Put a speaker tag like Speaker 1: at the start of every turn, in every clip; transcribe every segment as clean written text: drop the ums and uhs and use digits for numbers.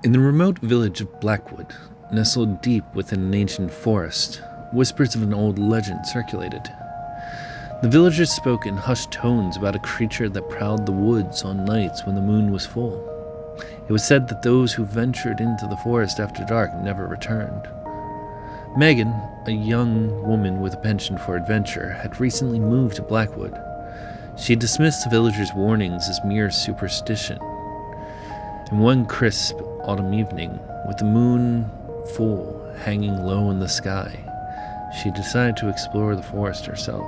Speaker 1: In the remote village of Blackwood, nestled deep within an ancient forest, whispers of an old legend circulated. The villagers spoke in hushed tones about a creature that prowled the woods on nights when the moon was full. It was said that those who ventured into the forest after dark never returned. Megan, a young woman with a penchant for adventure, had recently moved to Blackwood. She dismissed the villagers' warnings as mere superstition. And one crisp autumn evening, with the moon full hanging low in the sky, she decided to explore the forest herself,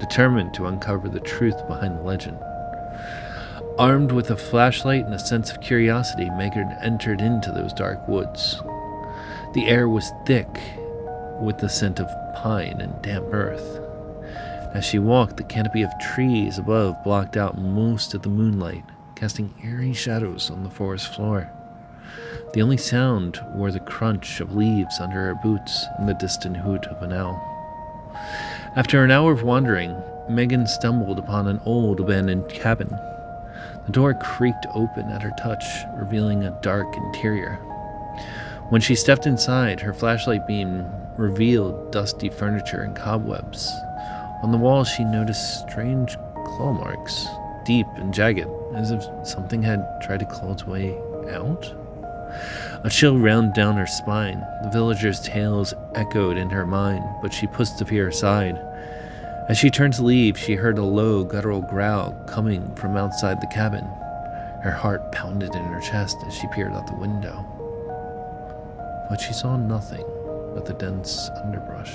Speaker 1: determined to uncover the truth behind the legend. Armed with a flashlight and a sense of curiosity, Megan entered into those dark woods. The air was thick with the scent of pine and damp earth. As she walked, the canopy of trees above blocked out most of the moonlight, casting eerie shadows on the forest floor. The only sound were the crunch of leaves under her boots and the distant hoot of an owl. After an hour of wandering, Megan stumbled upon an old abandoned cabin. The door creaked open at her touch, revealing a dark interior. When she stepped inside, her flashlight beam revealed dusty furniture and cobwebs. On the walls, she noticed strange claw marks, deep and jagged, as if something had tried to claw its way out. A chill ran down her spine. The villagers' tales echoed in her mind, but she pushed the fear aside. As she turned to leave, she heard a low, guttural growl coming from outside the cabin. Her heart pounded in her chest as she peered out the window. But she saw nothing but the dense underbrush.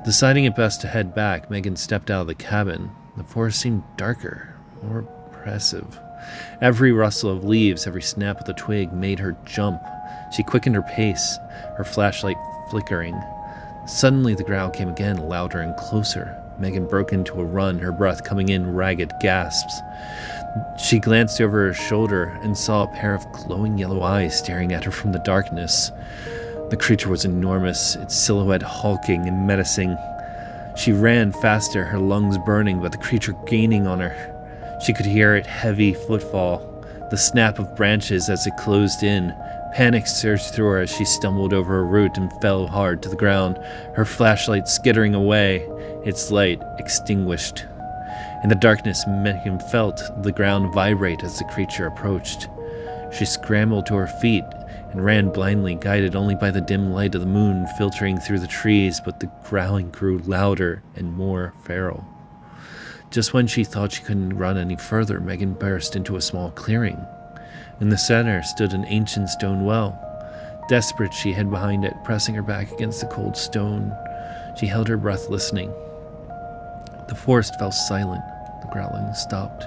Speaker 1: Deciding it best to head back, Megan stepped out of the cabin. The forest seemed darker, more oppressive. Every rustle of leaves, every snap of the twig made her jump. She quickened her pace, her flashlight flickering. Suddenly the growl came again, louder and closer. Megan broke into a run, her breath coming in ragged gasps. She glanced over her shoulder and saw a pair of glowing yellow eyes staring at her from the darkness. The creature was enormous, its silhouette hulking and menacing. She ran faster, her lungs burning, but the creature gaining on her. She could hear its heavy footfall, the snap of branches as it closed in. Panic surged through her as she stumbled over a root and fell hard to the ground, her flashlight skittering away, its light extinguished. In the darkness, Megan felt the ground vibrate as the creature approached. She scrambled to her feet and ran blindly, guided only by the dim light of the moon filtering through the trees, but the growling grew louder and more feral. Just when she thought she couldn't run any further, Megan burst into a small clearing. In the center stood an ancient stone well. Desperate, she hid behind it, pressing her back against the cold stone. She held her breath, listening. The forest fell silent. The growling stopped,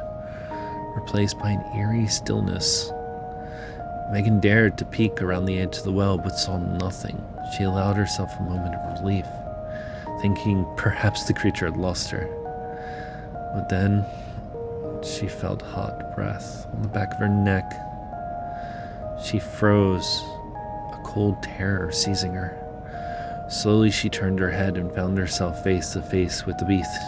Speaker 1: replaced by an eerie stillness. Megan dared to peek around the edge of the well, but saw nothing. She allowed herself a moment of relief, thinking perhaps the creature had lost her. But then she felt hot breath on the back of her neck. She froze, a cold terror seizing her. Slowly she turned her head and found herself face to face with the beast,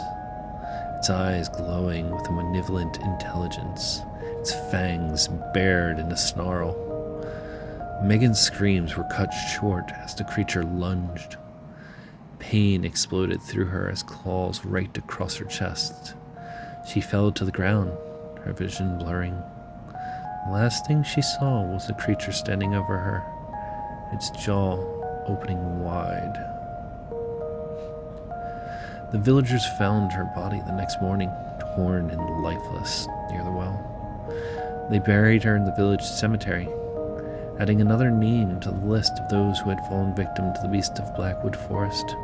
Speaker 1: its eyes glowing with a malevolent intelligence, its fangs bared in a snarl. Megan's screams were cut short as the creature lunged. Pain exploded through her as claws raked across her chest. She fell to the ground, her vision blurring. The last thing she saw was the creature standing over her, its jaw opening wide. The villagers found her body the next morning, torn and lifeless, near the well. They buried her in the village cemetery, adding another name to the list of those who had fallen victim to the beast of Blackwood Forest.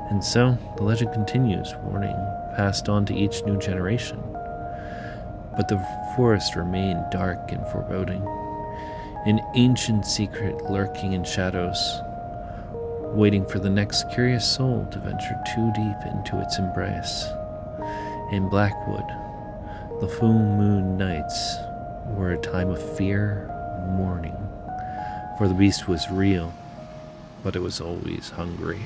Speaker 1: And so, the legend continues, warning passed on to each new generation. But the forest remained dark and foreboding, an ancient secret lurking in shadows, waiting for the next curious soul to venture too deep into its embrace. In Blackwood, the full moon nights were a time of fear, mourning, for the beast was real, but it was always hungry.